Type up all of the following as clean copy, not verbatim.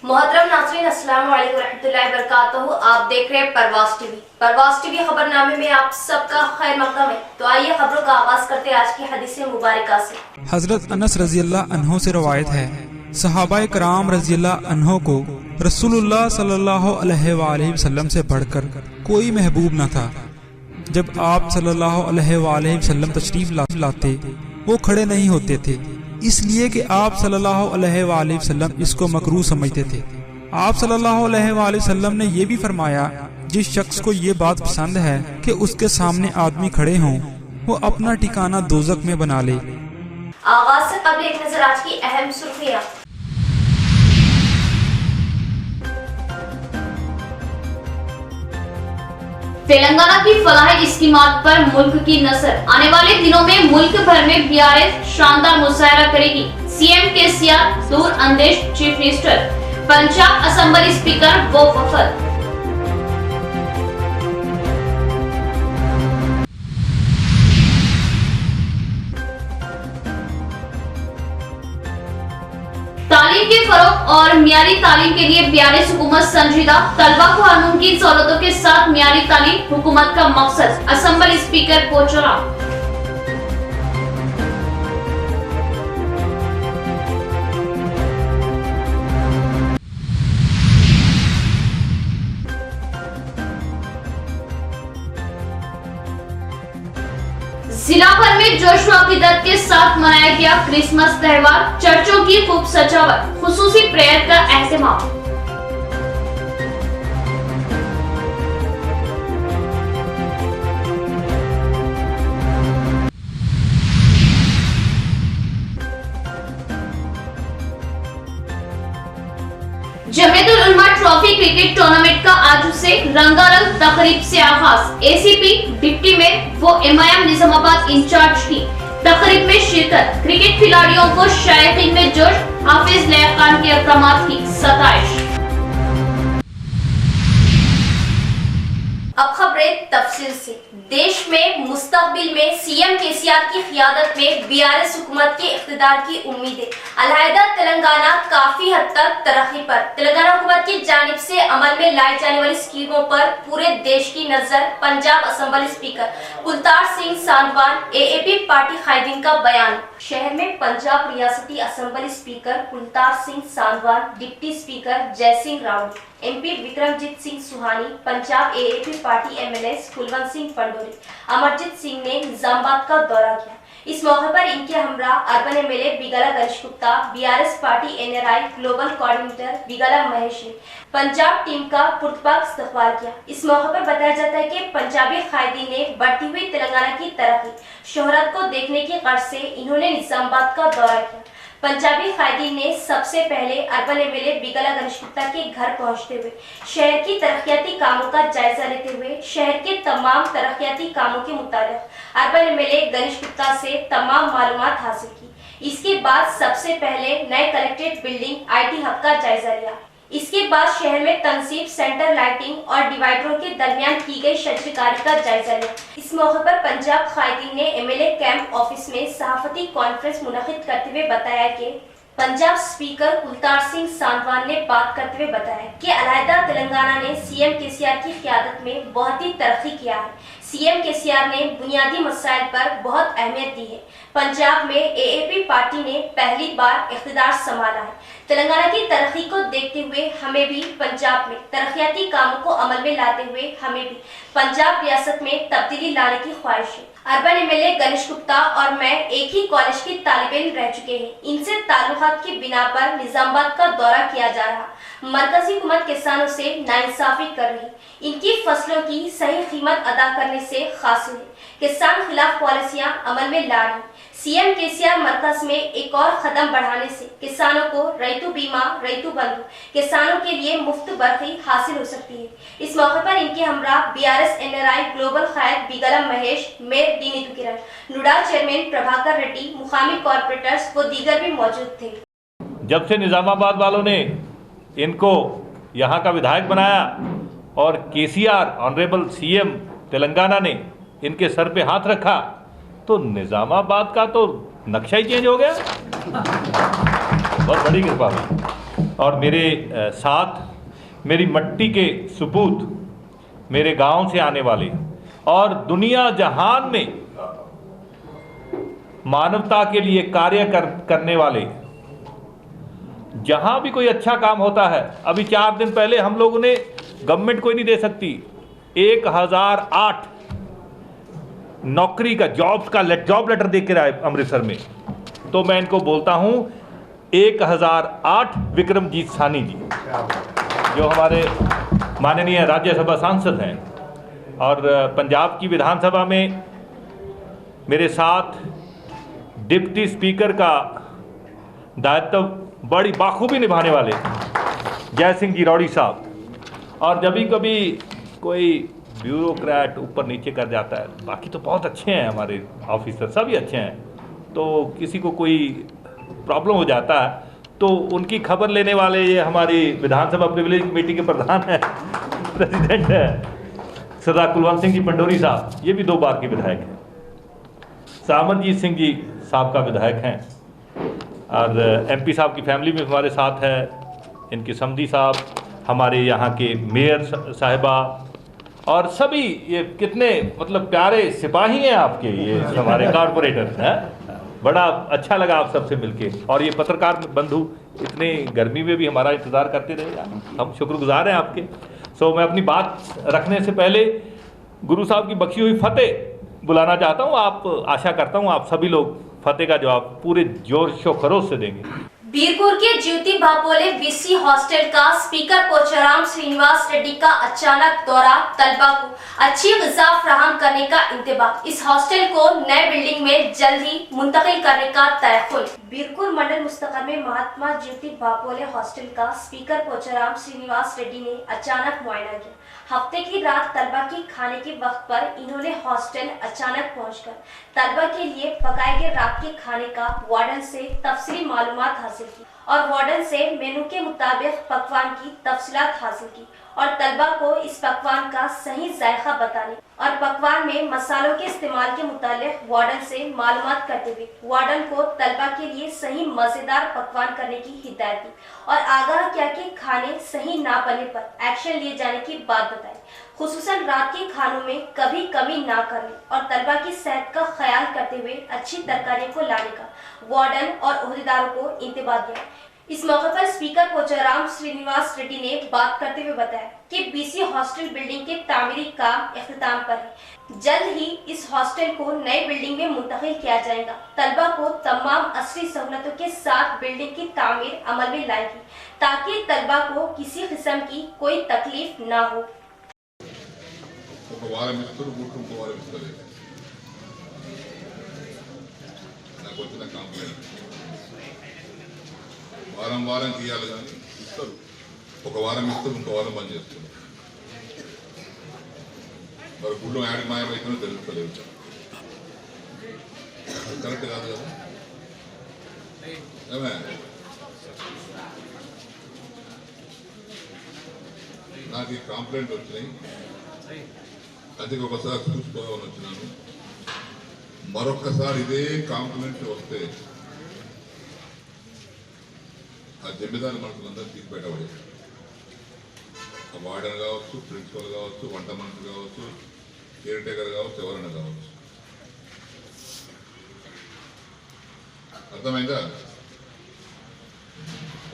मोहतरम नाज़रीन, अस्सलाम वालेकुम रहमतुल्लाहि व बरकातहू। आप देख रहे हैं परवाज़ टीवी खबरनामे में आप सबका खैर मक़दम है। तो आइए खबरों का आगाज करते हैं आज की हदीस मुबारका से। हजरत अनस रज़ियल्लाहु अन्हु से रवायत है, सहाबाए कराम रज़ियल्लाहु अन्हु को रसूलुल्लाह सल्लल्लाहु अलैहि वसल्लम से बढ़कर कोई महबूब न था। जब आप सल्लल्लाहु अलैहि वसल्लम तशरीफ लाते वो खड़े नहीं होते थे, इसलिए कि आप सल्लल्लाहु अलैहि वसल्लम इसको मकरूह समझते थे। आप सल्लल्लाहु अलैहि वसल्लम ने यह भी फरमाया, जिस शख्स को ये बात पसंद है कि उसके सामने आदमी खड़े हों, वो अपना ठिकाना दोज़ख में बना ले। आगाज से कबल एक नजर आज की अहम सुर्खियां। तेलंगाना की फलाही स्कीमात पर मुल्क की नजर। आने वाले दिनों में मुल्क भर में बीआरएस शानदार मुजाहरा करेगी। सीएम केसीआर, दूर अंदेश chief minister, Punjab assembly speaker वो वफद। तालीम के फरोग और मियारी तालीम के लिए बीआरएस हुकूमत संजीदा। तलबा को हर मुमकिन सहूलतों के साथ मियारी तालीम हुकूमत का मकसद। Assembly speaker Pochara. जिला भर में जोश व अकीदत के साथ मनाया गया क्रिसमस त्योहार। चर्चों की खूब सजावट, खुसूसी प्रेयर का एहतमाम। जमीयतुल उलमा ट्रॉफी क्रिकेट टूर्नामेंट का आज से रंगारंग तकरीब से आगाज। एसीपी डिप्टी में वो एमआईएम निजामाबाद इंचार्ज की तकरीब में शिरकत। क्रिकेट खिलाड़ियों को शायकीन में जोश। हाफिज लयकान के अहकामात की सताइश। अब खबरें तफसील से। देश में मुस्तकबिल में सीएम केसीआर की क़ियादत में बीआरएस हुकूमत के इक़्तिदार की उम्मीदें। अलहदा तेलंगाना काफी हद तक तरक्की पर। तेलंगाना हुकूमत की जानिब से अमल में लाई जाने वाली स्कीमों पर पूरे देश की नजर। Punjab assembly speaker Kultar Singh Sandhwan AAP party कायदीन का बयान। शहर में पंजाब रियासती assembly speaker Kultar Singh Sandhwan, deputy speaker Jaisingh Rawat, MP Vikramjit Singh Sahney, Punjab AAP party MLA Kulwant Singh Pandori, Amarjit Singh ने निजामाबाद का दौरा किया। इस मौके पर इनके हमरा urban MLA Bigala Ganesh Gupta, BRS party NRI global coordinator Bigala Mahesh ने पंजाब टीम का पुरतपाक इस्तकबाल किया। इस मौके पर बताया जाता है कि पंजाबी कायदीन ने बढ़ती हुई तेलंगाना की तरक्की शोहरत को देखने की गर्ज से इन्होंने निजामाबाद का दौरा किया। पंजाबी कायदीन ने सबसे पहले अर्बन एमएलए बिगला गणेश गुप्ता के घर पहुंचते हुए शहर की तरक्याती कामों का जायजा लेते हुए शहर के तमाम तरक्याती कामों के मुताबिक अर्बन एमएलए गणेश गुप्ता से तमाम मालूमात हासिल की। इसके बाद सबसे पहले नए कलेक्ट्रेट बिल्डिंग आईटी हब का जायजा लिया। इसके बाद शहर में तनसीब, सेंटर लाइटिंग और डिवाइडरों के दरमियान की गई शजरकारी का जायजा लिया। इस मौके पर पंजाब कायदीन ने एमएलए कैंप ऑफिस में सहाफती कॉन्फ्रेंस मुनक्किद करते हुए बताया कि पंजाब स्पीकर कुलतार सिंह सांगवान ने बात करते हुए बताया कि अलहदा तेलंगाना ने सीएम केसीआर की क़ियादत में बहुत ही तरक्की किया है। सीएम केसीआर ने बुनियादी मसाइल पर बहुत अहमियत दी है। पंजाब में एएपी पार्टी ने पहली बार इख्तिदार संभाला है। तेलंगाना की तरक्की को देखते हुए हमें भी पंजाब में तरक्याती कामों को अमल में लाते हुए हमें भी पंजाब रियासत में तब्दीली लाने की ख्वाहिश है। अर्बन एमएलए गणेश गुप्ता और मैं एक ही कॉलेज की तालिब रह चुके हैं। इनसे ताल्लुकात की बिना पर निजामाबाद का दौरा किया जा रहा। मरकजी हुकूमत किसानों से नाइंसाफी कर रही, इनकी फसलों की सही कीमत अदा करने से कासिर है। किसान खिलाफ पॉलिसियां अमल में ला रही। सीएम केसीआर मरकज में एक और कदम बढ़ाने से किसानों को रैतु बीमा, रैतु बंधु, किसानों के लिए मुफ्त बरखी हासिल हो सकती है। इस मौके पर इनके हमरा बीआरएस एनआरआई ग्लोबल कायद बिगला Mahesh, mayor D Neetu Kiran, NUDA chairman Prabhakar Reddy, मुकामी कॉर्पोरेटर्स व दीगर भी मौजूद थे। जब से निजामाबाद वालों ने इनको यहाँ का विधायक बनाया और केसीआर ऑनरेबल सीएम तेलंगाना ने इनके सर पे हाथ रखा, तो निजामाबाद का तो नक्शा ही चेंज हो गया। बहुत बड़ी कृपा हुई। और मेरे साथ मेरी मट्टी के सपूत, मेरे गांव से आने वाले और दुनिया जहान में मानवता के लिए कार्य करने वाले, जहां भी कोई अच्छा काम होता है, अभी 4 दिन पहले हम लोगों ने, गवर्नमेंट कोई नहीं दे सकती, 1008 नौकरी का जॉब लेटर दे के आए अमृतसर में। तो मैं इनको बोलता हूं 1008 विक्रमजीत सानी जी, जो हमारे माननीय राज्यसभा सांसद हैं और पंजाब की विधानसभा में मेरे साथ डिप्टी स्पीकर का दायित्व बड़ी बाखूबी निभाने वाले जय सिंह जी रौड़ी साहब। और जब भी कभी कोई ब्यूरोक्रेट ऊपर नीचे कर जाता है, बाकी तो बहुत अच्छे हैं हमारे ऑफिसर, सभी अच्छे हैं, तो किसी को कोई प्रॉब्लम हो जाता है तो उनकी खबर लेने वाले ये हमारी विधानसभा प्रिविलेज कमेटी के प्रधान हैं, प्रेसिडेंट हैं सरदार कुलवंत सिंह जी पंडोरी साहब, ये भी 2 बार के विधायक हैं। सामरजीत सिंह जी साहब का विधायक हैं और एमपी साहब की फैमिली में हमारे साथ है, इनके समधी साहब, हमारे यहाँ के मेयर साहिबा और सभी, ये कितने मतलब प्यारे सिपाही हैं आपके, ये हमारे कारपोरेटर हैं। बड़ा अच्छा लगा आप सबसे मिलके, और ये पत्रकार बंधु इतने गर्मी में भी हमारा इंतज़ार करते रहे, हम शुक्रगुजार हैं आपके। सो मैं अपनी बात रखने से पहले गुरु साहब की बख्शी हुई फतेह बुलाना चाहता हूँ। आप, आशा करता हूँ आप सभी लोग फतेह का जवाब पूरे जोर खरोश से देंगे। बीरपुर के ज्योति भापोले बीसी हॉस्टल का स्पीकर पोचाराम श्रीनिवास रेड्डी का अचानक दौरा, तलबा को अच्छी ग़िज़ा फराहम करने का इंतबाह। इस हॉस्टल को नए बिल्डिंग में जल्द ही मुंतकिल करने का तयख्खुल। बीरपुर मंडल मुस्तक़र में महात्मा ज्योति भापोले हॉस्टल का स्पीकर पोचाराम श्रीनिवास रेड्डी ने अचानक मुआयना किया। हफ्ते की रात तलबा की खाने के वक्त पर इन्होंने हॉस्टल अचानक पहुंचकर तलबा के लिए पकाए गए रात के खाने का वार्डन से तफसीली मालूमात हासिल की और वार्डन से मेनू के मुताबिक पकवान की तफसीलात हासिल की और तलबा को इस पकवान का सही जायका बताने और पकवान में मसालों के इस्तेमाल के मुतालिक वार्डन से मालूमात करते हुए वार्डन को तलबा के लिए सही मज़ेदार पकवान करने की हिदायत दी और आगाह किया कि खाने सही ना बनने पर एक्शन लिए जाने की बात बताई। खुसूसन रात के खानों में कभी कमी ना करने और तलबा की सेहत का ख्याल करते हुए अच्छी तरकारियों को लाने का वार्डन और ओहदेदारों को इंतबाह दिया। इस मौके पर स्पीकर पोचाराम श्रीनिवास रेड्डी ने बात करते हुए बताया कि बीसी हॉस्टल बिल्डिंग के तामीरी काम इख्तिताम पर है। जल्द ही इस हॉस्टल को नई बिल्डिंग में मुंतकिल किया जाएगा। तलबा को तमाम असली सहूलतों के साथ बिल्डिंग की तामीर अमल में लाएगी ताकि तलबा को किसी किस्म की कोई तकलीफ ना हो। వారం వారం తీయాలి కానీ ఇస్తారు, ఒక వారం ఇస్తారు, ఇంకో వారం బంద్ చేస్తారు. మరి గుళ్ళు యాడికి మాయమైతుందో తెలుస్తలేదు. అది కరెక్ట్ కాదు కదా. ఏమే నాకు ఈ కంప్లైంట్ వచ్చినాయి, అందుకే ఒకసారి చూసుకోవాలని వచ్చినాను. మరొకసారి ఇదే కంప్లైంట్ వస్తే ఆ జమీదారు మనుషులందరూ తీసి బయటపడేది. ఆ వార్డెన్ కావచ్చు, ప్రిన్సిపల్ కావచ్చు, వంట మనుషులు కావచ్చు, కేర్ టేకర్ కావచ్చు, ఎవరైనా కావచ్చు. అర్థమైందా?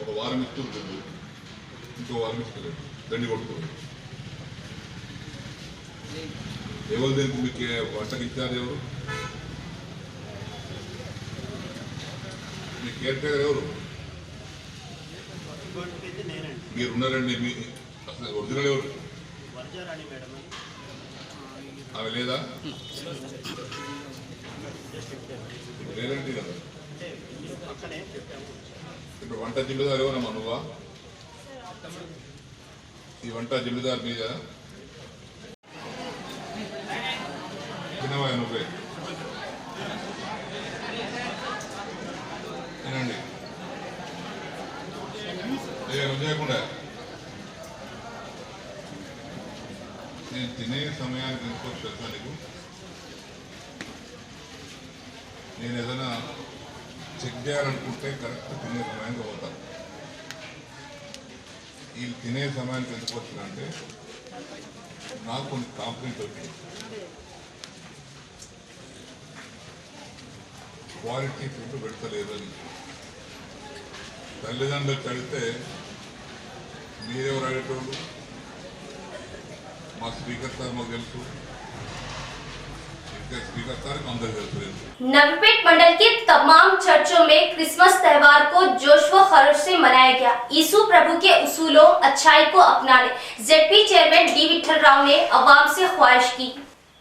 ఒక వారం ఇస్తుంది, ఇంకో వారం ఇస్తలేదు, దండి కొట్టుకోలేదు. ఎవరు దీనికి మీకు వంటకి ఇచ్చారు? ఎవరు మీ కేర్ టేకర్? ఎవరు మీరు ఉన్నారండి? మీ అసలు ఒరిజినల్ ఎవరు? ఆమె లేదా? లేదండి కదా. ఇప్పుడు వంట జిమ్మేదారు ఎవరమ్మా? నువ్వా? ఈ వంట జిమ్మేదారు మీద తినవా? నువ్వే తినండి. చేయకుండా నేను తినే సమయానికి ఎందుకు తెలుసా నీకు? నేను ఏదైనా చెక్ చేయాలనుకుంటే కరెక్ట్ తినే సమయానికి పోతాను. వీళ్ళు తినే సమయానికి ఎందుకు వచ్చిందంటే నాకు కొన్ని కాంప్లైంట్ వచ్చింది. క్వాలిటీ ఫుడ్ పెడతలేదని తల్లిదండ్రులకు అడిగితే మీరెవరు అడిగేటోళ్ళు, మా స్పీకర్ సార్ మాకు తెలుసు, स्पीकर साहब अंदर తెలుసు. नवीपेट मंडल के तमाम चर्चों में क्रिसमस त्योहार को जोश व खरोश से मनाया गया। यीशु प्रभु के उसूलों अच्छाई को अपनाने ZP chairman D Vithal Rao ने अवाम से ख्वाहिश की।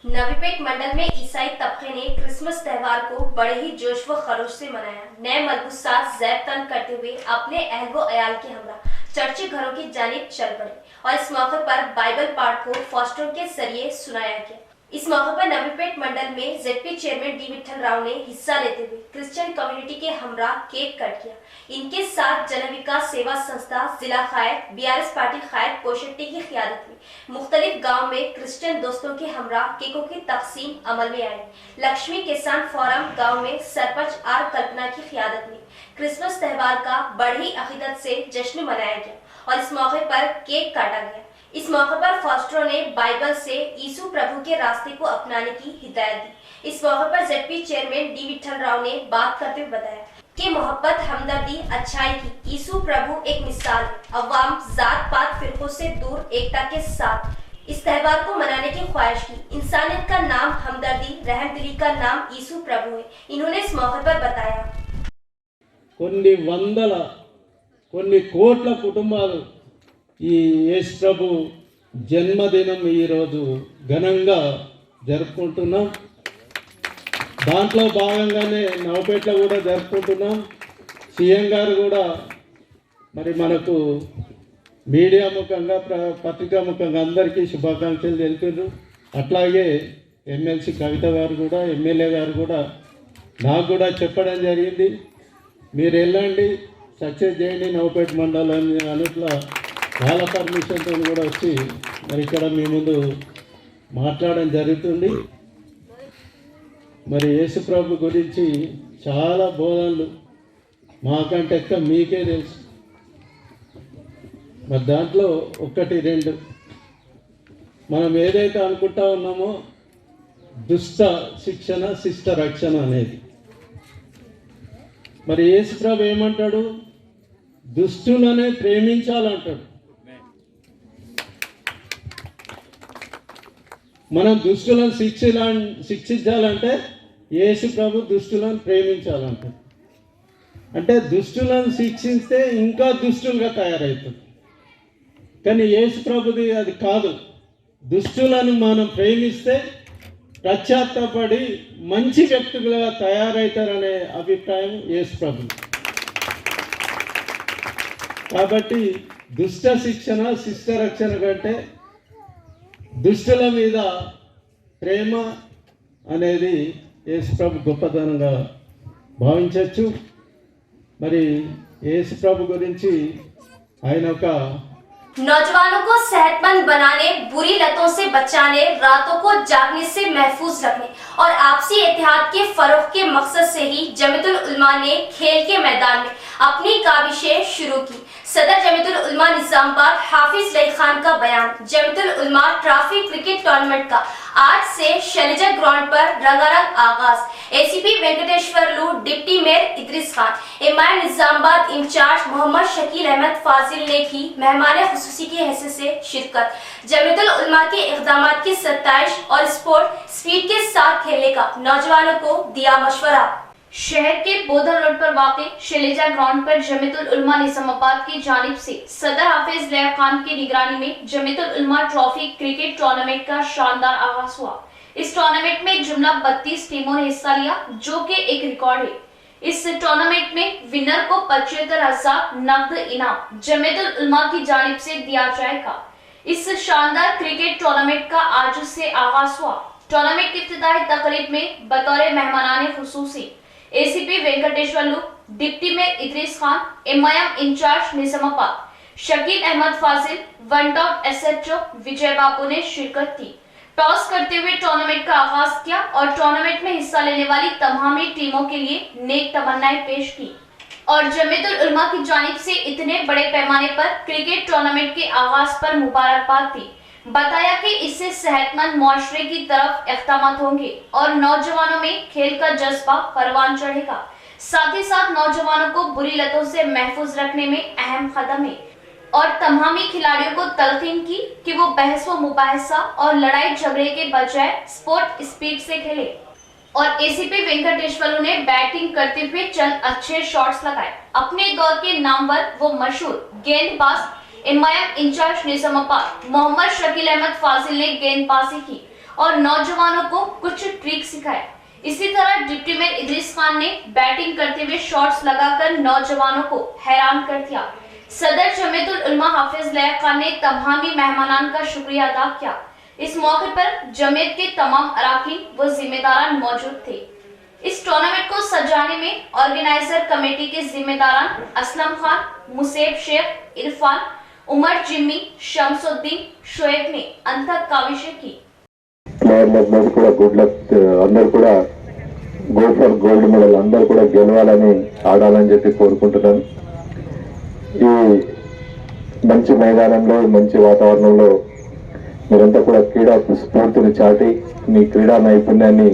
नवीपेट मंडल में ईसाई तबके ने क्रिसमस त्योहार को बड़े ही जोश व खरोश से मनाया। नए मलबूसा ज़ैब तन करते हुए अपने अहल व अयाल के हमरा चर्च घरों की जानिब चल पड़े और इस मौके पर बाइबल पाठ को फॉस्टर के जरिए सुनाया गया। इस मौके पर नवीपेट मंडल में ZP chairman D Vithal Rao ने हिस्सा लेते हुए क्रिश्चियन कम्युनिटी के हमरा केक कट किया। इनके साथ जन विकास सेवा संस्था जिला खायत बीआरएस पार्टी खायत पोशेट्टी की क़ियादत में मुख्तलिफ गांव में क्रिश्चियन दोस्तों के हमरा केकों की तकसीम अमल में आई। लक्ष्मी किसान फोरम गांव में सरपंच आर कल्पना की क़ियादत में क्रिसमस त्योहार का बड़ी अकीदत से जश्न मनाया गया और इस मौके पर केक काटा गया। इस मौके पर फॉस्टरों ने बाइबल से यीशु प्रभु के रास्ते को अपनाने की हिदायत दी। इस मौके पर ZP chairman D Vithal Rao ने बात करते हुए बताया कि मोहब्बत, हमदर्दी, अच्छाई की यीशु प्रभु एक मिसाल है। अवाम जात पात फिरकों से दूर एकता के साथ इस त्योहार को मनाने की ख्वाहिश की। इंसानियत का नाम हमदर्दी, रहमदिली का नाम यीशु प्रभु है। इन्होंने इस मौके पर बताया కొన్ని వందల కొన్ని కోట్ల కుటుంబాలు ఈ యేసు ప్రభు జన్మదినం ఈరోజు ఘనంగా జరుపుకుంటున్నాం. దాంట్లో భాగంగానే నవపేటలో కూడా జరుపుకుంటున్నాం. సీఎం గారు కూడా మరి మనకు మీడియా ముఖంగా పత్రికా ముఖంగా అందరికీ శుభాకాంక్షలు తెలిపారు. అట్లాగే ఎమ్మెల్సీ కవిత గారు కూడా, ఎమ్మెల్యే గారు కూడా నాకు కూడా చెప్పడం జరిగింది, మీరు వెళ్ళండి సక్సెస్ చేయండి నవపేట మండలాన్ని అన్నట్లా వాళ్ళ పర్మిషన్తో కూడా వచ్చి మరి ఇక్కడ మీ ముందు మాట్లాడడం జరుగుతుంది. మరి యేసు ప్రభు గురించి చాలా బోధనలు మాకంటే ఎక్కువ మీకే తెలుసు. మరి దాంట్లో ఒకటి రెండు మనం ఏదైతే అనుకుంటా ఉన్నామో దుష్ట శిక్షణ శిష్ట రక్షణ అనేది, మరి యేసు ప్రభు ఏమంటాడు, దుష్టులనే ప్రేమించాలంటాడు. మనం దుష్టులను శిక్షించాలంటే యేసు ప్రభు దుష్టులను ప్రేమించాలంటాడు. అంటే దుష్టులను శిక్షిస్తే ఇంకా దుష్టులుగా తయారవుతుంది. కానీ యేసు ప్రభుది అది కాదు. దుష్టులను మనం ప్రేమిస్తే పశ్చాత్తాపడి మంచి వ్యక్తులుగా తయారవుతారనే అభిప్రాయం యేసు ప్రభు. కాబట్టి దుష్ట శిక్షణ శిష్ట రక్షణ కంటే దుష్టుల మీద ప్రేమ అనేది యేసు ప్రభు గొప్పతనంగా భావించవచ్చు. మరి యేసు ప్రభు గురించి ఆయన ఒక नौजवानों को सेहतमंद बनाने, बुरी लतों से बचाने, रातों को जागने से महफूज रखने और आपसी इत्तेहाद के फरोग के मकसद से ही जमीयतुल उलमा ने खेल के मैदान में अपनी काविशें शुरू की। सदर जमीयतुल उलमा निजामाबाद हाफिज लई खान का बयान। जमीयतुल उलमा ट्रॉफी क्रिकेट टूर्नामेंट का आज से शैलजा ग्राउंड पर रंगारंग आगाज। ACP Venkateshwarlu, deputy mayor Idris Khan, MI Nizamabad in charge Mohammed Shakeel Ahmed Fazil ने की मेहमान खुसूसी की हैसियत से शिरकत। जमीयतुल उलमा के इक़दामात की 27 और स्पोर्ट स्पीड के साथ खेलने का नौजवानों को दिया मशवरा। शहर के बोधन रोड पर वाक़ई शैलजा ग्राउंड पर जमीयतुल उलमा निजामाबाद की जानिब से सदर हाफिज लई खान की निगरानी में जमीयतुल उलमा ट्रॉफी क्रिकेट टूर्नामेंट का शानदार आगाज हुआ। इस टूर्नामेंट में जुमला 32 टीमों ने हिस्सा लिया, जो कि एक रिकॉर्ड है। इस टूर्नामेंट में विनर को 75,000 नकद इनाम जमीयतुल उलमा की जानिब से दिया जाएगा। इस शानदार क्रिकेट टूर्नामेंट का आज से आगाज हुआ। टूर्नामेंट की इफ्तिताही तकरीब में बतौर मेहमानाने खुसूसी एसीपी वेंकटेश्वरलू, डिप्टी में इदरीस खान, एमआईएम इंचार्ज निजामाबाद शकील अहमद फाजिल, वन टाउन एसएचओ विजय बाबू ने शिरकत की। टॉस करते हुए टूर्नामेंट का आगाज किया और टूर्नामेंट में हिस्सा लेने वाली तमाम टीमों के लिए नेक तमन्नाएं पेश की। और जमीयतुल उलमा की जानिब से इतने बड़े पैमाने पर क्रिकेट टूर्नामेंट के आगाज पर मुबारकबाद दी। बताया कि इससे सेहतमंद मुआशरे की तरफ इक़दामात होंगे और नौजवानों में खेल का जज्बा परवान चढ़ेगा। साथ ही साथ नौजवानों को बुरी लतों से महफूज रखने में अहम कदम है और तमामी खिलाड़ियों को तलकीन की कि वो बहस व मुबाहिसा और लड़ाई झगड़े के बजाय स्पोर्ट स्पीड से खेले। और एसीपी वेंकटेश्वरलू ने बैटिंग करते हुए चंद अच्छे शॉट्स लगाए। अपने दौर के नामवर व मशहूर गेंदबाज इमाम इंचार्ज निजामाबाद मोहम्मद शकील अहमद फाजिल ने गेंदबाजी की और नौजवानों को कुछ ट्रिक सिखाए। इसी तरह डिप्टी मेयर इदरीस खान ने बैटिंग करते हुए शॉट्स लगाकर नौजवानों को हैरान कर दिया। सदर जमीयतुल उलमा हाफिज लया खान ने तमामी मेहमानान का शुक्रिया अदा किया। इस मौके पर जमीयत के तमाम अराकीन व जिम्मेदारान मौजूद थे। इस टूर्नामेंट को सजाने में ऑर्गेनाइजर कमेटी के जिम्मेदारान असलम खान, मुसेब शेख, इरफान, उमर जिम्मी, शमसुद्दीन, शोएब ने अंतक काविशें की। ప్లేయర్లందరూ కూడా గుడ్ లక్, అందరూ కూడా గో ఫర్ గోల్డ్ మెడల్, అందరూ కూడా గెలవాలని ఆడాలని చెప్పి కోరుకుంటున్నాను. ఈ మంచి మైదానంలో మంచి వాతావరణంలో మీరంతా కూడా క్రీడా స్ఫూర్తిని చాటి మీ క్రీడా నైపుణ్యాన్ని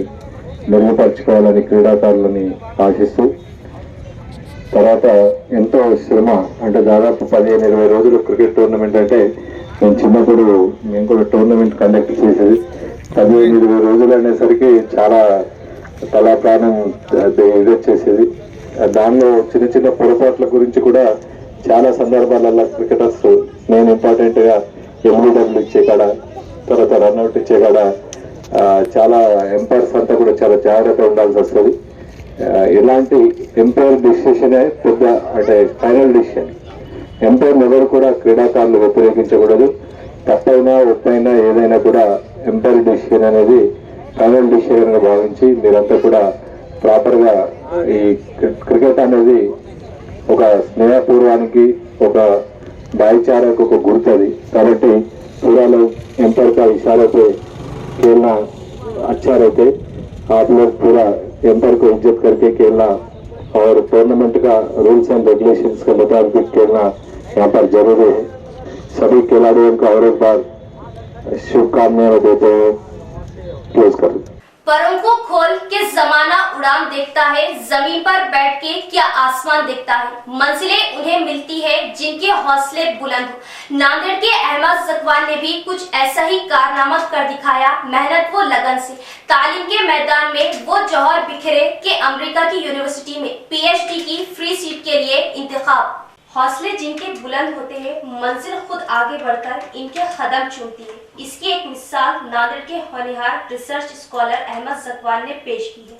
మెరుగుపరచుకోవాలని క్రీడాకారులని ఆశిస్తూ, తర్వాత ఎంతో శ్రమ అంటే దాదాపు 15-20 రోజులు క్రికెట్ టోర్నమెంట్ అంటే నేను చిన్నప్పుడు మేము కూడా టోర్నమెంట్ కండక్ట్ చేసేది. 15-20 రోజులు అనేసరికి చాలా తలా ప్రాణం ఇది వచ్చేసేది. దానిలో చిన్న చిన్న పొరపాట్ల గురించి కూడా చాలా సందర్భాలలో క్రికెటర్స్ నేను ఇంపార్టెంట్గా ఎల్బిడబ్ల్యూ ఇచ్చే కాడ, తర్వాత రన్అట్ ఇచ్చే కాడ చాలా ఎంపైర్స్ అంతా కూడా చాలా జాగ్రత్తగా ఉండాల్సి వస్తుంది. ఇలాంటి ఎంపైర్ డిసిషన్ పెద్ద అంటే ఫైనల్ డిసిషన్. ఎంపైర్లు ఎవరు కూడా క్రీడాకారులు వ్యతిరేకించకూడదు. తప్పైనా ఒప్పైనా ఏదైనా కూడా ఎంపైర్ డిసిషన్ అనేది ఫైనల్ డిసిషన్ గా భావించి మీరంతా కూడా ప్రాపర్గా ఈ క్రికెట్ అనేది ఒక స్నేహపూర్వానికి, ఒక భాईचाराకు ఒక గుర్తది. కాబట్టి पूरा लोग एम्पायर का इशारे पे खेलना अच्छा रहते. आप लोग पूरा एम्पायर को इज्जत करके खेलना और टूर्नामेंट का रूल्स एंड रेगुलेशंस के मुताबिक खेलना यहाँ पर जरूरी है. सभी खिलाड़ियों को और एक बार शुभकामनाएं देते हुए क्लोज कर. परों को खोल के जमाना उड़ान देखता है, जमीन पर बैठ के क्या आसमान देखता है. मंजिलें उन्हें मिलती है जिनके हौसले बुलंद हो. नांदेड़ के अहमद जकवान ने भी कुछ ऐसा ही कारनामा कर दिखाया. मेहनत व लगन से तालीम के मैदान में वो जौहर बिखरे कि अमेरिका की यूनिवर्सिटी में PhD की फ्री सीट के लिए इंतखाब. हौसले जिनके बुलंद होते हैं, मंजिल खुद आगे बढ़कर इनके कदम चूमती है. इसकी एक मिसाल नांदेड़ के होनहार रिसर्च स्कॉलर अहमद जकवान ने पेश की है.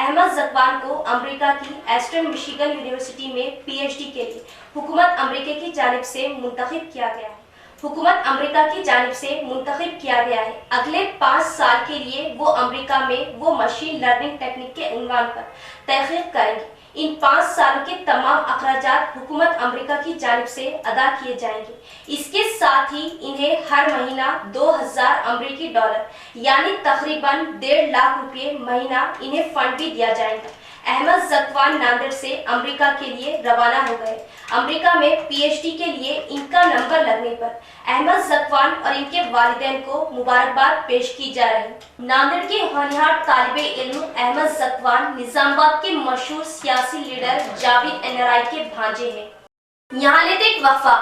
अहमद जकवान को अमेरिका की ईस्टर्न मिशिगन यूनिवर्सिटी में PhD के लिए हुकूमत अमेरिका की जानिब से मुंतखब किया गया है. हुकूमत अमेरिका की जानिब से मुंतखब किया गया है. अगले 5 साल के लिए वो अमेरिका में वो मशीन लर्निंग टेक्निक के उन्वान पर तहकीक करेंगे. इन 5 सालों के तमाम अखराजात हुकूमत अमेरिका की जानिब से अदा किए जाएंगे. इसके साथ ही इन्हें हर महीना 2000 अमेरिकी डॉलर यानी तकरीबन 1.5 लाख रुपए महीना इन्हें फंड भी दिया जाएगा. अहमद जकवान नांदेड़ से अमेरिका के लिए रवाना हो गए. अमेरिका में PhD के लिए इनका नंबर लगने पर अहमद जकवान और इनके वालिदैन को मुबारकबाद पेश की जा रही. नांदेड़ के होनहार तालिबे इल्म अहमद जकवान निजामाबाद के मशहूर सियासी लीडर जावेद NRI के भांजे हैं. यहाँ लेते एक वक्फा.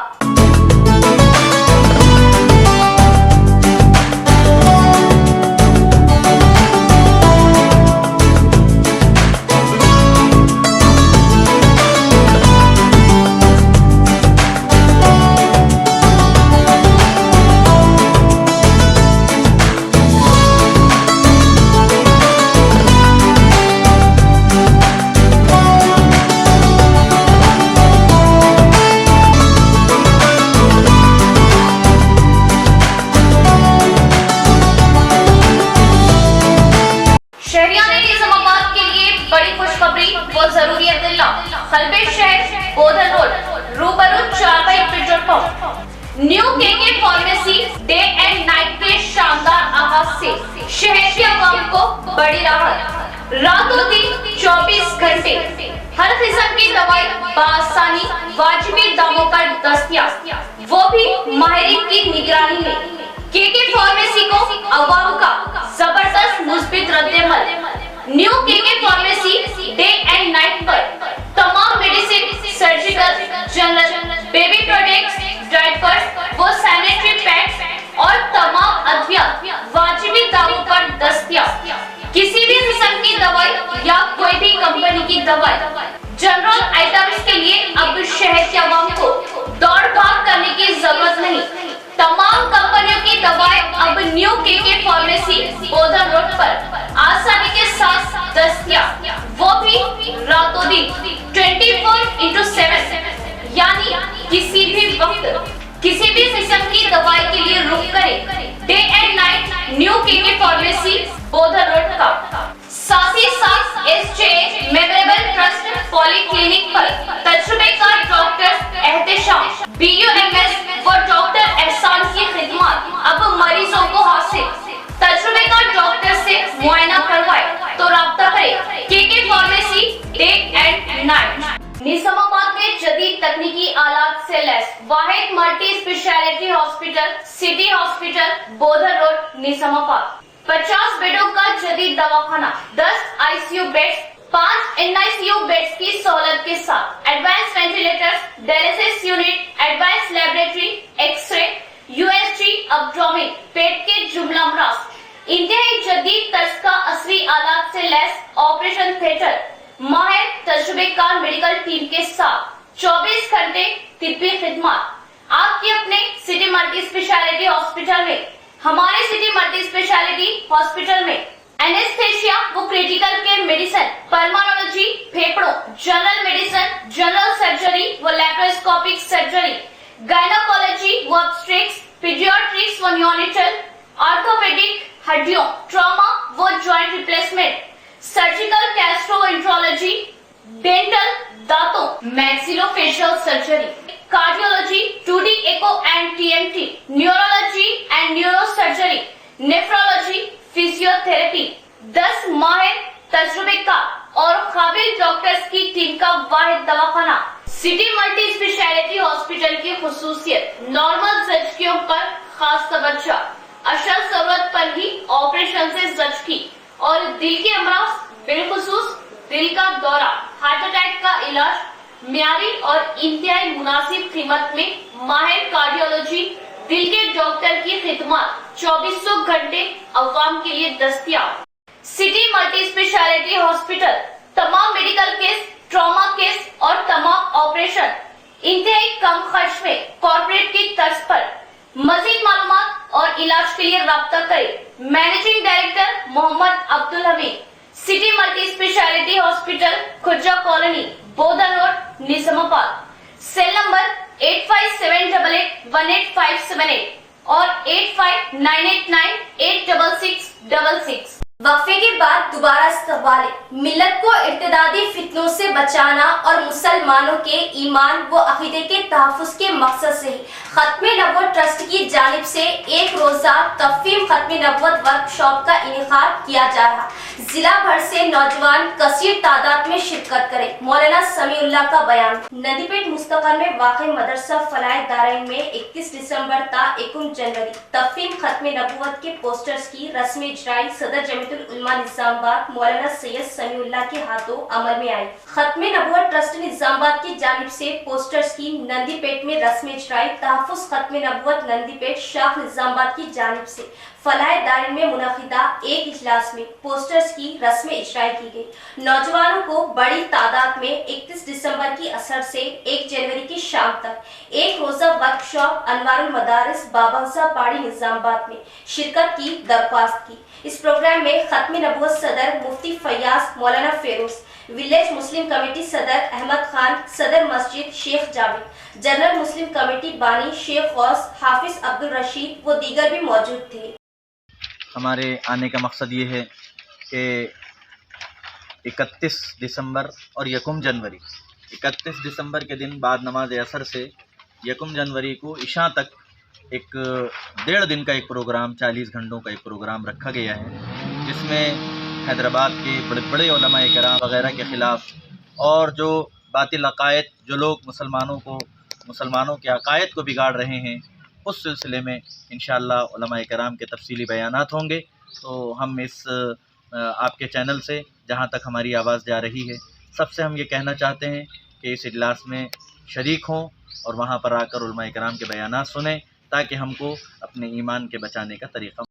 New KK pharmacy day and night के शानदार आगाज से शहर के अवाम को बड़ी राहत. रातों दिन 24 घंटे हर किस्म की दवाई बासानी वाजिबी दामों पर दस्तयाब, वो भी माहिरीन की निगरानी में। केके फार्मेसी को अवाम का जबरदस्त मुस्बित रद्देमल। New KK pharmacy day and night पर तमाम medicine, surgical, general, baby products, diapers, वो सैनिटरी पैड्स और तमाम अद्वियात वाजिबी दामों पर दस्तयाब। किसी भी किस्म की दवाई या कोई भी कंपनी की दवाई, जनरल आइटम्स के लिए अब शहर के अवाम को दौड़ भाग करने की जरूरत नहीं। तमाम कंपनियों की दवाएं अब new KK pharmacy Bodhan road पर आसानी के साथ दस्तयाब, वो भी रातों दिन 24/7, यानी किसी भी वक्त किसी भी किस्म की दवाई के लिए रुक करें। Day and night new KK pharmacy Bodhan road का। साथ ही साथ SJ मेमोरेबल ट्रस्ट पॉलीक्लिनिक पर तजुर्बेकार डॉक्टर एहतेशाम, BUMS व डॉक्टर एहसान की खिदमत अब मरीजों को हासिल। तजुर्बेकार डॉक्टर से मुआयना करवाए तो राब्ता करें KK pharmacy day and night. Nizamabad में जदीद तकनीकी आलात से लैस वाहिद multi speciality hospital, city hospital, Bodhan road, Nizamabad. 50 बेडों का जदीद दवाखाना, 10 ICU बेड्स, 5 NICU बेड्स की सहूलत के साथ advance ventilators, dialysis unit, advance laboratory, x ray, USG, abdomen, पेट के जुमला अमराज, इंतहाई जदीद तर्ज का असली आलात से लैस ऑपरेशन थिएटर, माहिर तजुर्बेकार मेडिकल टीम के साथ 24 घंटे तिब्बी खिदमत। आपके अपने सिटी मल्टी स्पेशलिटी हॉस्पिटल में। हमारे सिटी मल्टी स्पेशलिटी हॉस्पिटल में एनेस्थेशिया वो क्रिटिकल केयर मेडिसिन, पल्मोनोलॉजी, फेफड़ों, जनरल मेडिसिन, जनरल सर्जरी व लैप्रोस्कोपिक सर्जरी, गायनोकोलॉजी व ऑब्स्ट्रिक्स, पीडियाट्रिक्स व न्यूनेटल, ऑर्थोपेडिक, हड्डियों, ट्रॉमा व joint replacement, surgical gastroenterology, dental, दांतों, maxillofacial surgery, cardiology, 2D echo and TMT, neurology and neurosurgery, nephrology, physiotherapy. 10 माहिर तजुर्बेकार और काबिल डॉक्टर्स की टीम का वाहिद दवाखाना। सिटी मल्टी स्पेशलिटी हॉस्पिटल की खुसूसियत, नॉर्मल जचकियों पर खास तवज्जो, अशल जरूरत पर ही ऑपरेशन से जचकी और दिल के अमराज, बिलखुसूस दिल का दौरा, हार्ट अटैक का इलाज म्यारी और इंतहाई मुनासिब कीमत में माहिर कार्डियोलॉजी, दिल के डॉक्टर की खिदमत 2400 घंटे अवाम के लिए दस्तयाब। सिटी मल्टी स्पेशलिटी हॉस्पिटल तमाम मेडिकल केस, ट्रॉमा केस और तमाम ऑपरेशन इंतहाई कम खर्च में कॉर्पोरेट की तर्ज पर। मजीद मालूमात और इलाज के लिए राब्ता करें managing director Mohammed Abdul Hameed, city multi speciality hospital, Khurja colony, Bodhan road, Nizamabad. Cell number 8578818578 और 8598986666। वक्फे के बाद दोबारा इस्तकबाल। मिल्लत को इर्तिदादी फितनों से बचाना और मुसलमानों के ईमान व अकीदे के तहफ़्फ़ुज़ के मकसद से ही खत्मे नबुव्वत ट्रस्ट की जानिब से एक रोज़ा तफ़हीम खत्मे नबुव्वत वर्कशॉप का इनेकाद किया जा रहा। जिला भर से नौजवान कसीर तादाद में शिरकत करें। मौलाना समीउल्लाह का बयान। नदीपेट मुस्तफ़र में वाक़ मदरसा फलाह दारैन में 31 दिसंबर ता 1 जनवरी तफ़हीम खत्मे नबुव्वत के पोस्टर्स की रस्म इजराई सदर जमीयतुल उलमा निज़ामाबाद मौलाना सैयद समीउल्लाह के हाथों अमल में आई। खत्मे नबुव्वत ट्रस्ट निज़ामाबाद की जानिब से पोस्टर्स की नंदीपेट में रस्म इजराई तहफ़्फ़ुज़ खत्मे नबुव्वत नंदीपेट शाख निज़ामाबाद की जानिब से फलाह दारैन में मुनक़िदा एक इजलास में पोस्टर्स की रस्म इजराई की गई। नौजवानों को बड़ी तादाद में 31 दिसंबर की असर से 1 जनवरी की शाम तक एक रोजा वर्कशॉप अनवारुल मदारिस बाबाजा पाड़ी निज़ामाबाद में शिरकत की दरख्वास्त की। इस प्रोग्राम में खत्मे नबुव्वत सदर मुफ्ती फैयाज मौलाना फेरोज, विलेज मुस्लिम कमेटी सदर अहमद खान, सदर मस्जिद शेख जावेद, जनरल मुस्लिम कमेटी बानी शेख गौस, हाफिज अब्दुल रशीद व दीगर भी मौजूद थे। हमारे आने का मकसद ये है कि 31 दिसंबर और 1 जनवरी, 31 दिसंबर के दिन बाद नमाज असर से 1 जनवरी को इशा तक एक 1.5 दिन का एक प्रोग्राम, 40 घंटों का एक प्रोग्राम रखा गया है, जिसमें हैदराबाद के बड़े बड़े उलमा किराम वगैरह के ख़िलाफ़ और जो बातिल अक़ायद जो लोग मुसलमानों के अक़ायद को बिगाड़ रहे हैं, उस सिलसिले में इंशाअल्लाह उलमा किराम के तफसीली बयानात होंगे। तो हम इस आपके चैनल से जहाँ तक हमारी आवाज़ जा रही है, सबसे हम ये कहना चाहते हैं कि इस इजलास में शरीक हों और वहाँ पर आकर उलमा किराम के बयानात सुनें, ताकि हमको अपने ईमान के बचाने का तरीक़ा।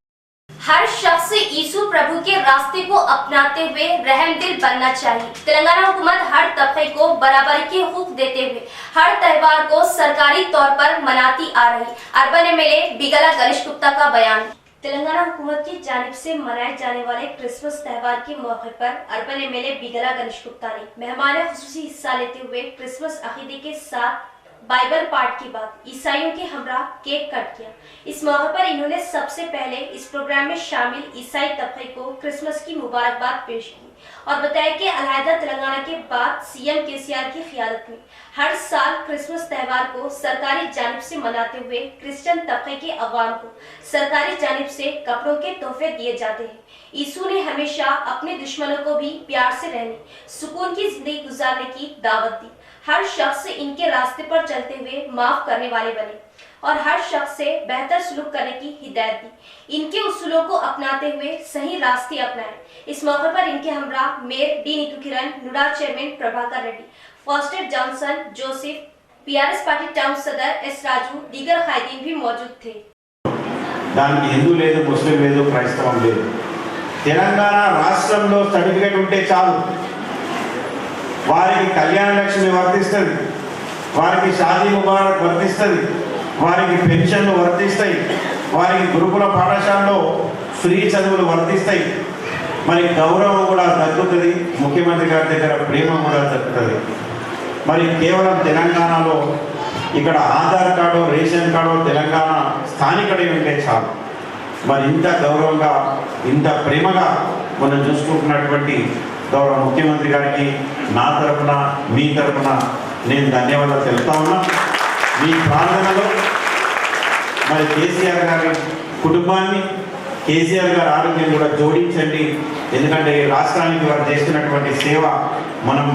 हर शख्स यीशु प्रभु के रास्ते को अपनाते हुए रहमदिल बनना चाहिए। तेलंगाना हुकूमत हर तबके को बराबरी के हुक देते हुए हर त्यौहार को सरकारी तौर पर मनाती आ रही। अर्बन एमएलए बिगला गणेश गुप्ता का बयान। तेलंगाना हुकूमत की जानिब से मनाए जाने वाले क्रिसमस त्यौहार के मौके पर अर्बन एमएलए बिगला गणेश गुप्ता ने मेहमान खुसूसी हिस्सा लेते हुए क्रिसमस अकीदे के साथ बाइबल पाठ के बाद ईसाइयों के हमरा केक कट किया। इस मौके पर इन्होंने सबसे पहले इस प्रोग्राम में शामिल ईसाई तबके को क्रिसमस की मुबारकबाद पेश की और बताया कि अलहदा तेलंगाना के बाद सीएम केसीआर की क़ियादत में हर साल क्रिसमस त्यौहार को सरकारी जानिब से मनाते हुए क्रिश्चियन तबके के अवाम को सरकारी जानिब से कपड़ों के तोहफे दिए जाते हैं। यीशु ने हमेशा अपने दुश्मनों को भी प्यार से रहने, सुकून की जिंदगी गुजारने की दावत दी। हर शख्स इनके रास्ते पर चलते हुए माफ करने वाले बने और हर शख्स से बेहतर सलूक करने की हिदायत दी। इनके उसूलों को अपनाते हुए सही रास्ते अपनाएं। इस मौके पर इनके हमरा mayor D Neetu Kiran, NUDA chairman Prabhakar Reddy, Foster Johnson, Joseph, BRS party town सदर एस राजू, दीगर कायदीन भी मौजूद थे। దానికి హిందూ లేదు, ముస్లిం లేదు, క్రైస్తవం లేదు. తెలంగాణ రాష్ట్రంలో సర్టిఫికేట్ ఉంటే చాలు. వారికి కళ్యాణ లక్ష్మి వర్తిస్తుంది, వారికి షాదీ ముబారక్ వర్తిస్తుంది, వారికి పెన్షన్లు వర్తిస్తాయి, వారికి గురుకుల పాఠశాలలో ఫ్రీ చదువులు వర్తిస్తాయి. మరి గౌరవం కూడా దక్కుతుంది, ముఖ్యమంత్రి గారి దగ్గర ప్రేమ కూడా దక్కుతుంది. మరి కేవలం తెలంగాణలో ఇక్కడ Aadhaar card, ration card Telangana స్థానికుడై ఉంటే చాలు. మరి ఇంత గౌరవంగా, ఇంత ప్రేమగా మనం చూసుకుంటున్నటువంటి గౌరవ ముఖ్యమంత్రి గారికి నా తరఫున, మీ తరఫున నేను ధన్యవాదాలు తెలుపుతా ఉన్నా. మీ ప్రార్థనలో మరి కేసీఆర్ గారి కుటుంబాన్ని, కేసీఆర్ గారి ఆరోగ్యం కూడా జోడించండి. ఎందుకంటే రాష్ట్రానికి వారు చేస్తున్నటువంటి సేవ, మనం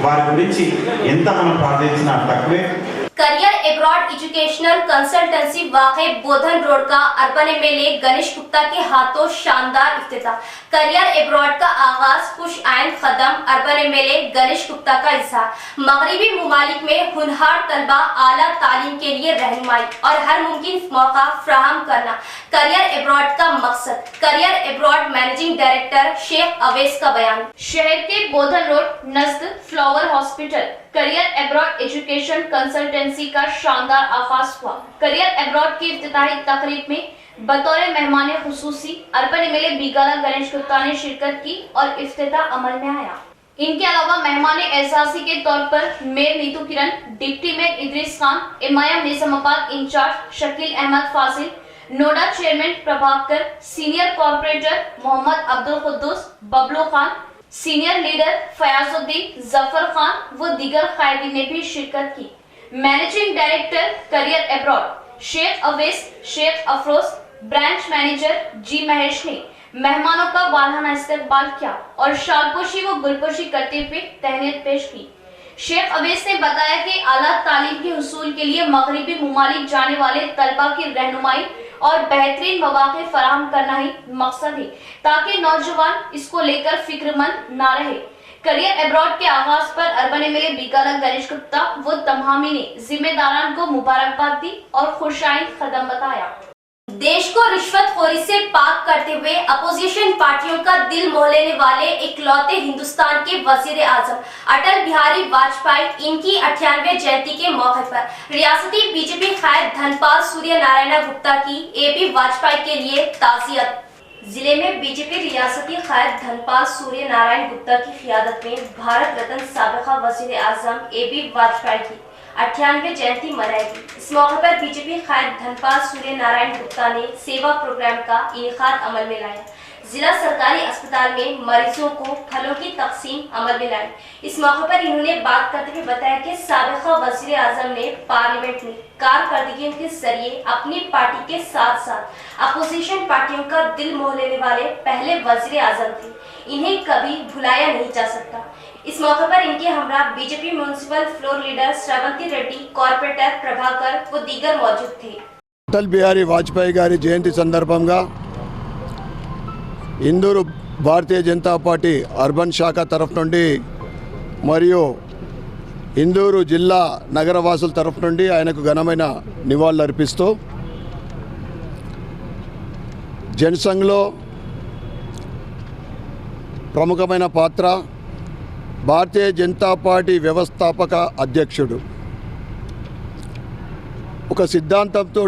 వారి గురించి ఎంత మనం ప్రార్థించినా తక్కువే. करियर एब्रॉड एजुकेशनल कंसल्टेंसी वाक़े बोधन रोड का अर्बन एमएलए गणेश गुप्ता के हाथों शानदार इफ्तिताह। करियर एब्रॉड का आगाज खुश आइन कदम अर्बन एमएलए गणेश गुप्ता का इज़हार। मगरिबी मुमालिक में हुनहार तलबा आला तालीम के लिए रहनुमाई और हर मुमकिन मौका फ्राहम करना करियर एब्रॉड का मकसद। Career abroad managing director Sheikh Awais का बयान। शहर के बोधन रोड नज़द flower hospital career abroad education consultancy का शानदार आगाज हुआ। करियर एब्रॉड की इफ्तिताही तकरीब में बतौर मेहमान खुसूसी अर्बन एमएलए बिगला गणेश गुप्ता ने शिरकत की और इफ्तिताह अमल में आया। इनके अलावा मेहमान एहसासी के तौर पर mayor Neetu Kiran, deputy mayor Idris Khan, MIM Nizamabad incharge Shakeel Ahmed Fazil, NUDA chairman Prabhakar, senior corporator Mohammed Abdul Quddus, Bablu Khan, senior leader Fayazuddin, Zafar Khan व दीगर कायदीन ने भी शिरकत की। Managing director career abroad Sheikh Awais, Sheikh Afroz, branch manager G Mahesh ने मेहमानों का वालहाना इस्तकबाल किया और शालपोशी व गुलपोशी करते हुए तहनीत पेश की। शेख अवैस ने बताया कि आला तालीम के हुसूल के लिए मगरिबी मुमालिक जाने वाले तलबा की रहनुमाई और बेहतरीन मौके फराहम करना ही मकसद है, ताकि नौजवान इसको लेकर फिक्रमंद ना रहे। करियर एब्रॉड के आगाज पर अर्बन एमएलए बिगला गणेश गुप्ता व तमामी ने जिम्मेदारान को मुबारकबाद दी और खुशाइन कदम बताया। देश को रिश्वतखोरी से पाक करते हुए अपोजिशन पार्टियों का दिल मोह लेने वाले इकलौते हिंदुस्तान के वजीर आजम अटल बिहारी वाजपेयी इनकी 98वें जयंती के मौके पर रियासती बीजेपी कायद धनपाल सूर्य नारायण गुप्ता की एबी वाजपेयी के लिए ताज़ियत। जिले में बीजेपी रियासती कायद धनपाल सूर्य नारायण गुप्ता की क़ियादत में भारत रत्न साबिक़ा वज़ीर आज़म एबी वाजपेयी की 98वें जयंती मनाएगी। इस मौके पर बीजेपी कायद धनपाल सूर्य नारायण गुप्ता ने सेवा प्रोग्राम का इनेकाद अमल में लाया। जिला सरकारी अस्पताल में मरीजों को फलों की तकसीम अमल में लाई। इस मौके पर इन्होंने बात करते हुए बताया कि साबिक़ा वज़ीर आज़म ने पार्लियामेंट में कारकर्दगी के जरिए अपनी पार्टी के साथ साथ अपोजिशन पार्टियों का दिल मोह लेने वाले पहले वज़ीर आज़म थे। इन्हें कभी भुलाया नहीं जा सकता। इस मौके पर इनके हमरा BJP municipal floor leader Shravanthi Reddy, corporator Prabhakar व दीगर मौजूद थे। అటల్ బిహారీ వాజ్పేయి గారి జయంతి సందర్భంగా ఇందూరు భారతీయ జనతా పార్టీ అర్బన్ శాఖ తరఫు నుండి మరియు ఇందూరు జిల్లా నగరవాసుల తరఫు నుండి ఆయనకు ఘనమైన నివాళులు అర్పిస్తూ జనసంఘ్లో ప్రముఖమైన పాత్ర, భారతీయ జనతా పార్టీ వ్యవస్థాపక అధ్యక్షుడు, ఒక సిద్ధాంతంతో,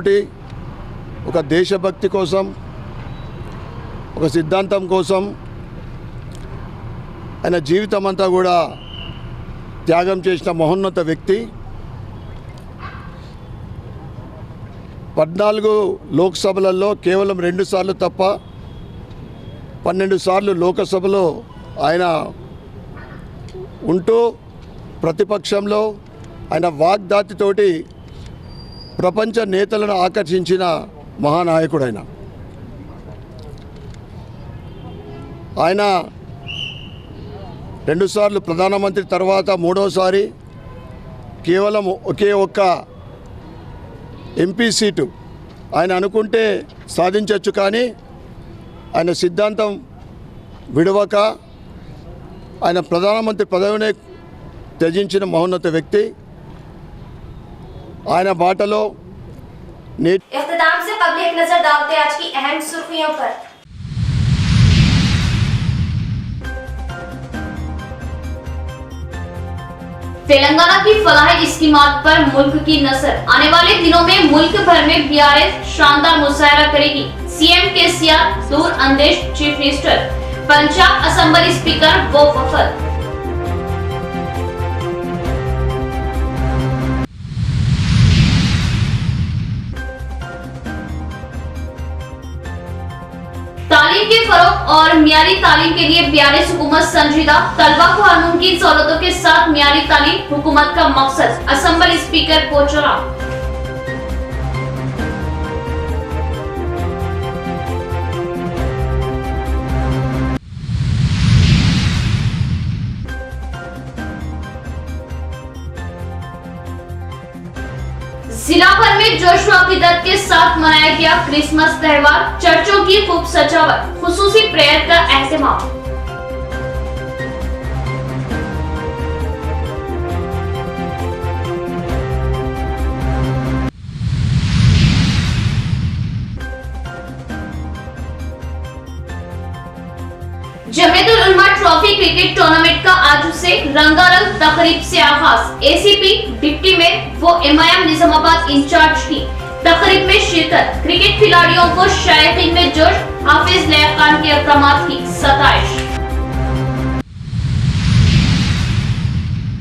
ఒక దేశభక్తి కోసం, ఒక సిద్ధాంతం కోసం ఆయన జీవితం అంతా కూడా త్యాగం చేసిన మహోన్నత వ్యక్తి. 14 లోక్సభలలో కేవలం 2 సార్లు తప్ప 12 సార్లు లోకసభలో ఆయన ఉంటూ ప్రతిపక్షంలో ఆయన వాగ్దాతితోటి ప్రపంచ నేతలను ఆకర్షించిన మహానాయకుడు ఆయన 2 సార్లు ప్రధానమంత్రి తర్వాత 3వసారి కేవలం ఒకే ఒక్క ఎంపీ సీటు ఆయన అనుకుంటే సాధించవచ్చు, కానీ ఆయన సిద్ధాంతం విడవక ఆయన ప్రధానమంత్రి పదవిని త్యజించిన మహోన్నత వ్యక్తి. ఆయన బాటలో इख्तिताम से कबल एक नजर डालते आज की अहम सुर्खियों पर। तेलंगाना की फलाही स्कीमात पर मुल्क की नजर, आने वाले दिनों में मुल्क भर में बीआरएस शानदार मुजाहरा करेगी। सीएम केसीआर, दूर अंदेश chief minister, Punjab assembly speaker वो वफद। तालीम के फरोग और मियारी तालीम के लिए बीआरएस हुकूमत संजीदा, तलबा को हर मुमकिन सहूलतों के साथ मियारी तालीम हुकूमत का मकसद। Assembly speaker Pochara. जिला भर में जोश व अकीदत के साथ मनाया गया क्रिसमस त्योहार, चर्चों की खूब सजावट, खुसूसी प्रेयर का एहतमाम। जमीयतुल उलमा ट्रॉफी क्रिकेट टूर्नामेंट का आज से रंगारंग तकरीब से आगाज। एसीपी, डिप्टी मेयर वो एमआईएम निजामाबाद इंचार्ज की तकरीब में शिरकत। क्रिकेट खिलाड़ियों को शायकीन में जोश, हाफिज लया खान के अहकामात की सताइश।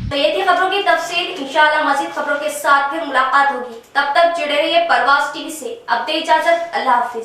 तो ये थी खबरों की तफसील। इंशाअल्लाह मज़ीद खबरों के साथ फिर मुलाकात होगी। तब तक जुड़े रहिए परवाज़ टीवी से। अब दे इजाजत, अल्लाह हाफिज।